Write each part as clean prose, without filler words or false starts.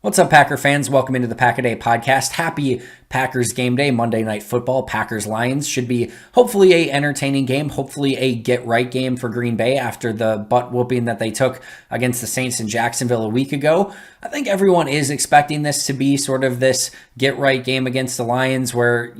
What's up, Packer fans? Welcome into the Pack a Day podcast. Happy Packers game day, Monday Night Football. Packers-Lions should be hopefully a entertaining game, hopefully a get-right game for Green Bay after the butt-whooping that they took against the Saints in Jacksonville a week ago. I think everyone is expecting this to be sort of this get-right game against the Lions where,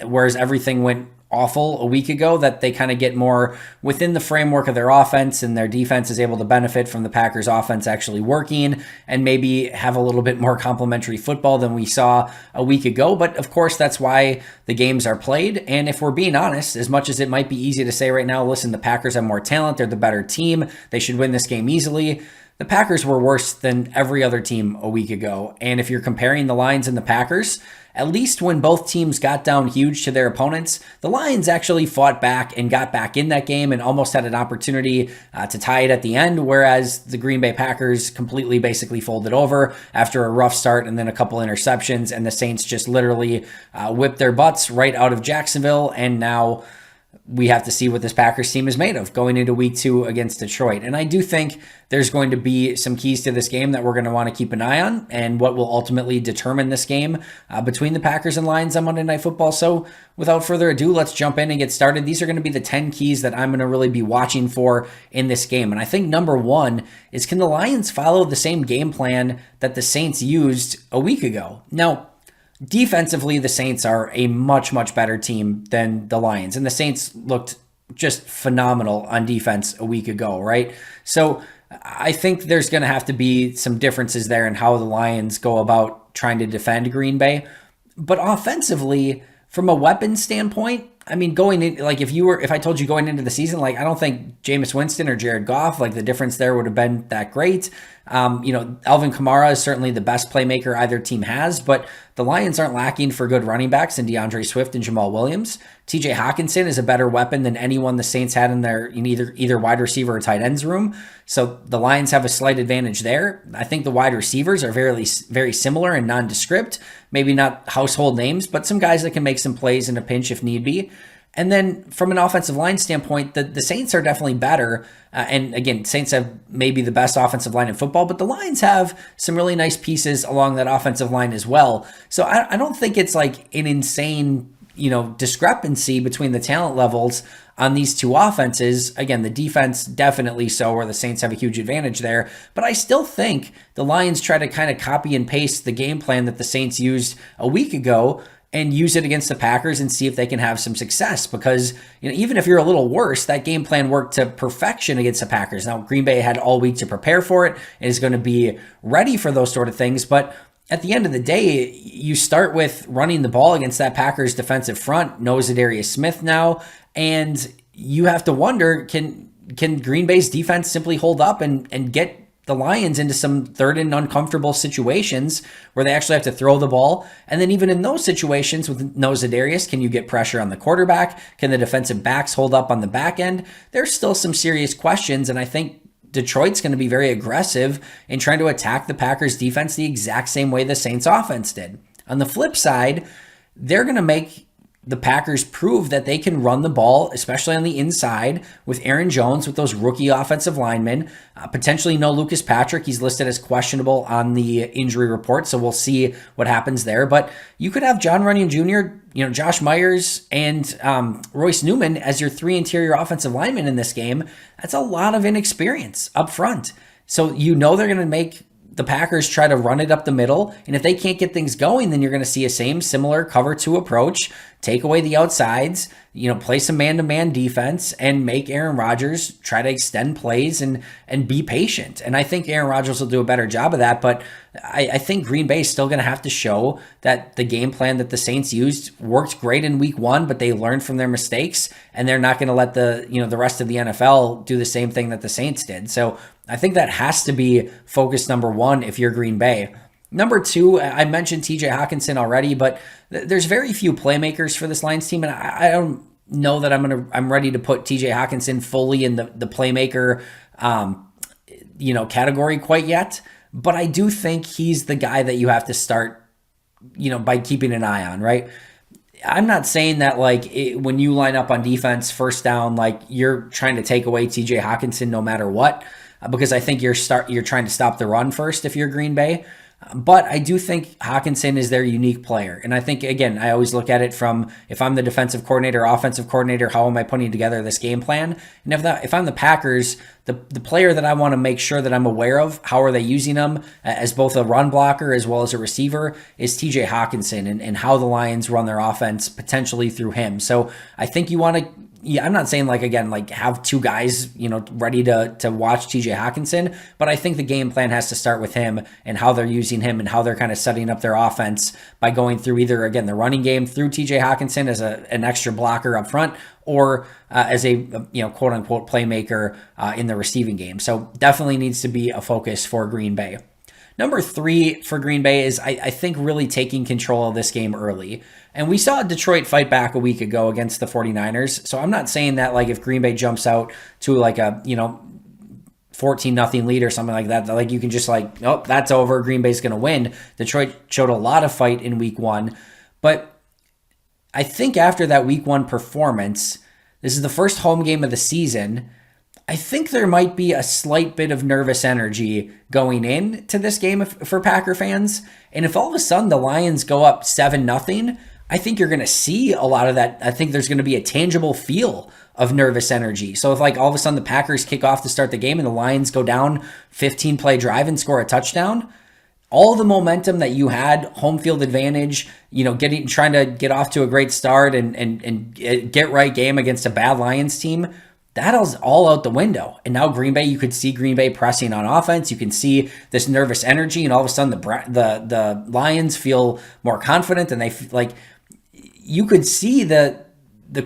whereas everything went awful a week ago, that they kind of get more within the framework of their offense and their defense is able to benefit from the Packers offense actually working and maybe have a little bit more complimentary football than we saw a week ago. But of course, that's why the games are played. And if we're being honest, as much as it might be easy to say right now, listen, the Packers have more talent, they're the better team, they should win this game easily. The Packers were worse than every other team a week ago. And if you're comparing the Lions and the Packers, at least when both teams got down huge to their opponents, the Lions actually fought back and got back in that game and almost had an opportunity to tie it at the end, whereas the Green Bay Packers completely basically folded over after a rough start and then a couple interceptions, and the Saints just literally whipped their butts right out of Jacksonville, and now we have to see what this Packers team is made of going into week 2 against Detroit. And I do think there's going to be some keys to this game that we're going to want to keep an eye on and what will ultimately determine this game between the Packers and Lions on Monday Night Football. So without further ado, let's jump in and get started. These are going to be the 10 keys that I'm going to really be watching for in this game. And I think number one is, can the Lions follow the same game plan that the Saints used a week ago? Now, defensively, the Saints are a much, much better team than the Lions. And the Saints looked just phenomenal on defense a week ago, right? So I think there's going to have to be some differences there in how the Lions go about trying to defend Green Bay. But offensively, from a weapon standpoint, I mean, going in, like if I told you going into the season, like I don't think Jameis Winston or Jared Goff, like the difference there would have been that great. Alvin Kamara is certainly the best playmaker either team has, but the Lions aren't lacking for good running backs in DeAndre Swift and Jamal Williams. TJ Hawkinson is a better weapon than anyone the Saints had in their either wide receiver or tight ends room. So the Lions have a slight advantage there. I think the wide receivers are very, very similar and nondescript. Maybe not household names, but some guys that can make some plays in a pinch if need be. And then from an offensive line standpoint, the Saints are definitely better. And again, Saints have maybe the best offensive line in football, but the Lions have some really nice pieces along that offensive line as well. So I don't think it's like an insane, discrepancy between the talent levels on these two offenses. Again, the defense definitely so, where the Saints have a huge advantage there. But I still think the Lions try to kind of copy and paste the game plan that the Saints used a week ago and use it against the Packers and see if they can have some success. Because even if you're a little worse, that game plan worked to perfection against the Packers. Now, Green Bay had all week to prepare for it and is going to be ready for those sort of things. But at the end of the day, you start with running the ball against that Packers defensive front, no Zadarius Smith now, and you have to wonder, can Green Bay's defense simply hold up and get the Lions into some third and uncomfortable situations where they actually have to throw the ball? And then even in those situations with no Zadarius, can you get pressure on the quarterback? Can the defensive backs hold up on the back end? There's still some serious questions, and I think Detroit's going to be very aggressive in trying to attack the Packers defense the exact same way the Saints offense did. On the flip side, they're going to make the Packers prove that they can run the ball, especially on the inside with Aaron Jones, with those rookie offensive linemen. Potentially no Lucas Patrick. He's listed as questionable on the injury report, so we'll see what happens there. But you could have John Runyon Jr., Josh Myers, and Royce Newman as your 3 interior offensive linemen in this game. That's a lot of inexperience up front. So they're going to make the Packers try to run it up the middle, and if they can't get things going, then you're going to see a similar cover 2 approach, take away the outsides, play some man-to-man defense, and make Aaron Rodgers try to extend plays and be patient. And I think Aaron Rodgers will do a better job of that, but I think Green Bay is still going to have to show that the game plan that the Saints used worked great in week 1, but they learned from their mistakes, and they're not going to let the rest of the NFL do the same thing that the Saints did. So I think that has to be focus number 1 if you're Green Bay. Number 2, I mentioned TJ Hawkinson already, but there's very few playmakers for this Lions team, and I don't know that I'm ready to put TJ Hawkinson fully in the playmaker category quite yet. But I do think he's the guy that you have to start, by keeping an eye on, right? I'm not saying that when you line up on defense first down, you're trying to take away TJ Hawkinson no matter what, because I think you're trying to stop the run first if you're Green Bay. But I do think Hawkinson is their unique player. And I think, again, I always look at it from if I'm the defensive coordinator, offensive coordinator, how am I putting together this game plan? And if I'm the Packers, the player that I want to make sure that I'm aware of, how are they using him as both a run blocker as well as a receiver, is TJ Hawkinson and how the Lions run their offense potentially through him. So I think you want to, yeah, I'm not saying have two guys, ready to watch TJ Hawkinson, but I think the game plan has to start with him and how they're using him and how they're kind of setting up their offense by going through either, again, the running game through TJ Hawkinson as an extra blocker up front or as a, quote unquote playmaker in the receiving game. So definitely needs to be a focus for Green Bay. Number 3 for Green Bay is, I think, really taking control of this game early. And we saw Detroit fight back a week ago against the 49ers. So I'm not saying that if Green Bay jumps out to a 14-0 lead or something like that, you can just oh, that's over. Green Bay's going to win. Detroit showed a lot of fight in week 1. But I think after that week 1 performance, this is the first home game of the season. I think there might be a slight bit of nervous energy going into this game for Packer fans. And if all of a sudden the Lions go up 7-0, I think you're going to see a lot of that. I think there's going to be a tangible feel of nervous energy. So if all of a sudden the Packers kick off to start the game and the Lions go down 15-play drive and score a touchdown, all the momentum that you had, home field advantage, trying to get off to a great start and get right game against a bad Lions team, that is all out the window. And now Green Bay, you could see Green Bay pressing on offense. You can see this nervous energy, and all of a sudden the Lions feel more confident, and you could see the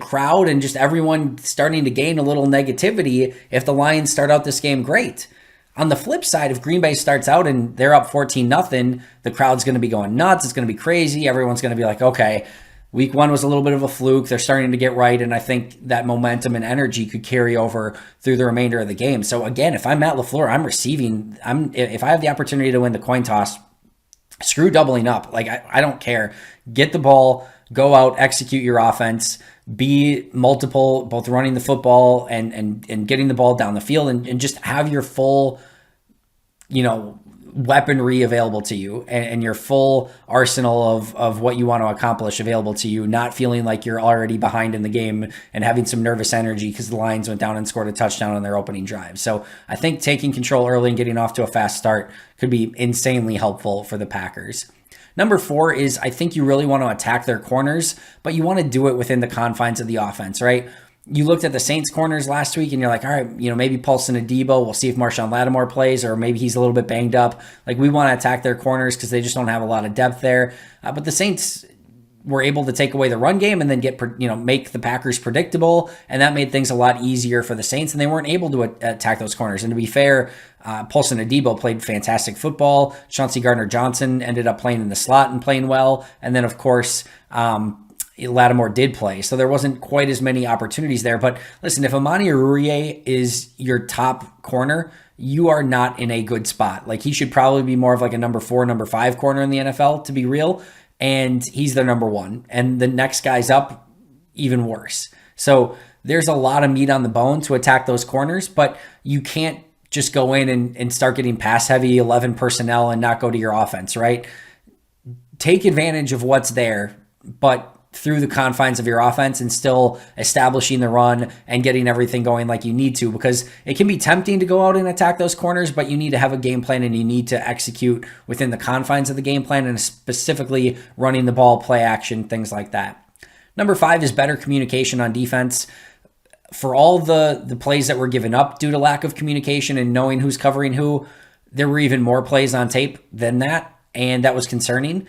crowd and just everyone starting to gain a little negativity if the Lions start out this game great. On the flip side, if Green Bay starts out and they're up 14-0, the crowd's going to be going nuts. It's going to be crazy. Everyone's going to be like, okay, week 1 was a little bit of a fluke. They're starting to get right, and I think that momentum and energy could carry over through the remainder of the game. So again, if I'm Matt LaFleur, if I have the opportunity to win the coin toss, screw doubling up. I don't care. Get the ball, go out, execute your offense, be multiple, both running the football and getting the ball down the field, and just have your full, weaponry available to you and your full arsenal of what you want to accomplish available to you, not feeling like you're already behind in the game and having some nervous energy because the Lions went down and scored a touchdown on their opening drive. So I think taking control early and getting off to a fast start could be insanely helpful for the Packers. Number 4 is, I think you really want to attack their corners, but you want to do it within the confines of the offense, right? You looked at the Saints corners last week and you're like, all right, maybe Paulson Adebo, we'll see if Marshawn Lattimore plays, or maybe he's a little bit banged up. We want to attack their corners because they just don't have a lot of depth there. But the Saints were able to take away the run game and then make the Packers predictable, and that made things a lot easier for the Saints, and they weren't able to attack those corners. And to be fair, Paulson Adebo played fantastic football. Chauncey Gardner-Johnson ended up playing in the slot and playing well, and then of course Lattimore did play, so there wasn't quite as many opportunities there. But listen, if Amani Aruye is your top corner, you are not in a good spot. He should probably be more of a number 4, number 5 corner in the NFL, to be real. And he's their number 1. And the next guy's up, even worse. So there's a lot of meat on the bone to attack those corners, but you can't just go in and start getting pass heavy 11 personnel and not go to your offense, right? Take advantage of what's there, but through the confines of your offense and still establishing the run and getting everything going like you need to, because it can be tempting to go out and attack those corners, but you need to have a game plan and you need to execute within the confines of the game plan, and specifically running the ball, play action, things like that. Number 5 is better communication on defense. For all the plays that were given up due to lack of communication and knowing who's covering who, there were even more plays on tape than that, and that was concerning.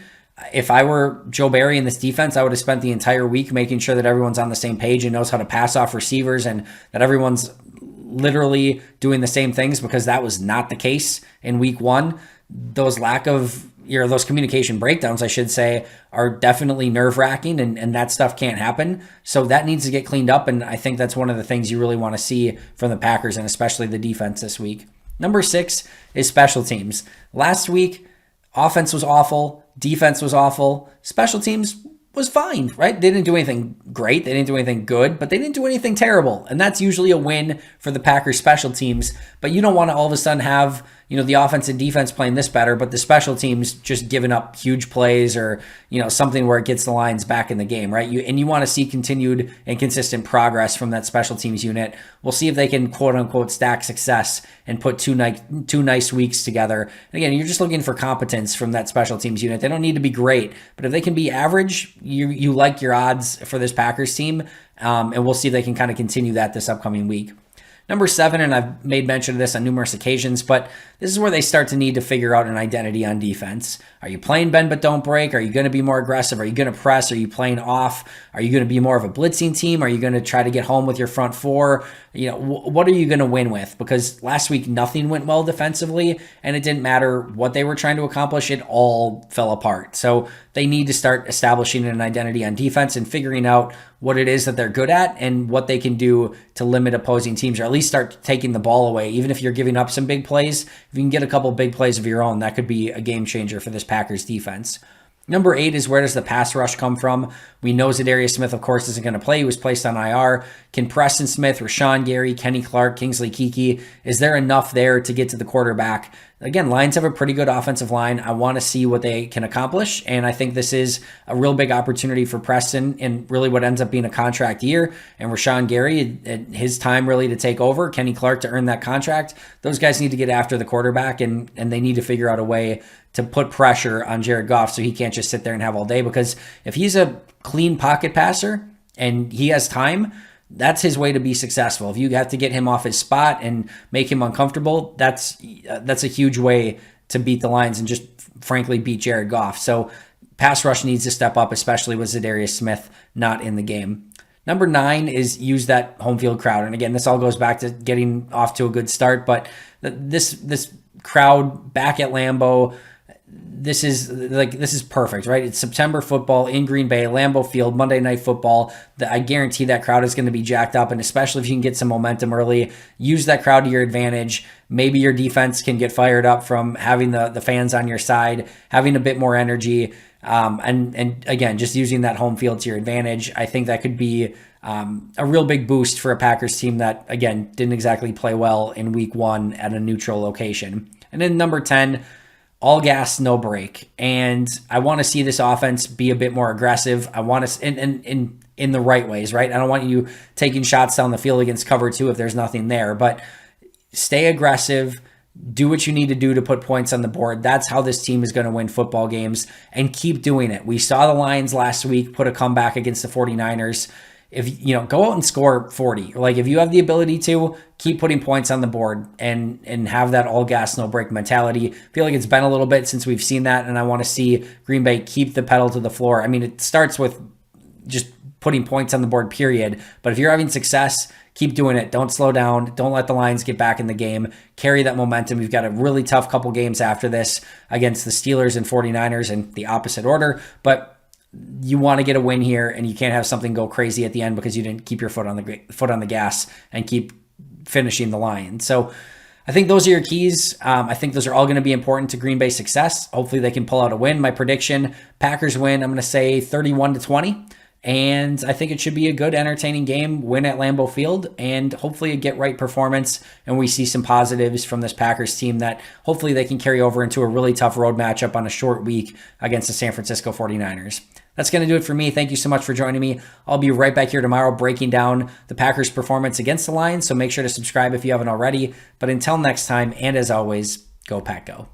If I were Joe Barry in this defense, I would have spent the entire week making sure that everyone's on the same page and knows how to pass off receivers and that everyone's literally doing the same things, because that was not the case in week 1. Those those communication breakdowns, I should say, are definitely nerve-wracking, and that stuff can't happen. So that needs to get cleaned up, and I think that's one of the things you really want to see from the Packers, and especially the defense this week. Number 6 is special teams. Last week, offense was awful. Defense was awful. Special teams was fine, right? They didn't do anything great. They didn't do anything good, but they didn't do anything terrible. And that's usually a win for the Packers special teams. But you don't want to all of a sudden have, the offense and defense playing this better, but the special teams just giving up huge plays or, something where it gets the Lions back in the game, right? You want to see continued and consistent progress from that special teams unit. We'll see if they can quote unquote stack success and put two nice weeks together. And again, you're just looking for competence from that special teams unit. They don't need to be great, but if they can be average, you like your odds for this Packers team. And we'll see if they can kind of continue that this upcoming week. Number 7, and I've made mention of this on numerous occasions, but this is where they start to need to figure out an identity on defense. Are you playing bend but don't break? Are you going to be more aggressive? Are you going to press? Are you playing off? Are you going to be more of a blitzing team? Are you going to try to get home with your front four? What are you going to win with? Because last week nothing went well defensively, and it didn't matter what they were trying to accomplish. It all fell apart. So they need to start establishing an identity on defense and figuring out what it is that they're good at and what they can do to limit opposing teams, or at least start taking the ball away. Even if you're giving up some big plays, if you can get a couple big plays of your own, that could be a game changer for this Packers defense. Number 8 is, where does the pass rush come from? We know Zadarius Smith, of course, isn't going to play. He was placed on IR. Can Preston Smith, Rashawn Gary, Kenny Clark, Kingsley Keke, is there enough there to get to the quarterback? Again, Lions have a pretty good offensive line. I want to see what they can accomplish, and I think this is a real big opportunity for Preston and really what ends up being a contract year. And Rashawn Gary, his time really to take over, Kenny Clark to earn that contract. Those guys need to get after the quarterback, and they need to figure out a way to put pressure on Jared Goff so he can't just sit there and have all day, because if he's a clean pocket passer and he has time, that's his way to be successful. If you have to get him off his spot and make him uncomfortable, that's a huge way to beat the Lions and just frankly beat Jared Goff. So pass rush needs to step up, especially with Zadarius Smith not in the game. Number 9 is use that home field crowd. And again, this all goes back to getting off to a good start, but this crowd back at Lambeau, this is perfect, right? It's September football in Green Bay, Lambeau Field, Monday Night Football. I guarantee that crowd is going to be jacked up, and especially if you can get some momentum early, use that crowd to your advantage. Maybe your defense can get fired up from having the fans on your side, having a bit more energy, and again, just using that home field to your advantage. I think that could be a real big boost for a Packers team that, again, didn't exactly play well in week 1 at a neutral location. And then number 10, all gas, no break. And I want to see this offense be a bit more aggressive. I want to, in the right ways, right? I don't want you taking shots down the field against cover 2 if there's nothing there, but stay aggressive, do what you need to do to put points on the board. That's how this team is going to win football games, and keep doing it. We saw the Lions last week put a comeback against the 49ers. If go out and score 40, like if you have the ability to, keep putting points on the board and have that all gas, no break mentality. I feel like it's been a little bit since we've seen that, and I want to see Green Bay keep the pedal to the floor. I mean, it starts with just putting points on the board, period. But if you're having success, keep doing it. Don't slow down. Don't let the Lions get back in the game. Carry that momentum. You've got a really tough couple games after this against the Steelers and 49ers in the opposite order, but you want to get a win here, and you can't have something go crazy at the end because you didn't keep your foot on the gas and keep finishing the line. So I think those are your keys. I think those are all going to be important to Green Bay's success. Hopefully they can pull out a win. My prediction, Packers win, I'm going to say 31-20. And I think it should be a good, entertaining game, win at Lambeau Field, and hopefully a get-right performance, and we see some positives from this Packers team that hopefully they can carry over into a really tough road matchup on a short week against the San Francisco 49ers. That's going to do it for me. Thank you so much for joining me. I'll be right back here tomorrow breaking down the Packers' performance against the Lions, so make sure to subscribe if you haven't already. But until next time, and as always, go Pack Go.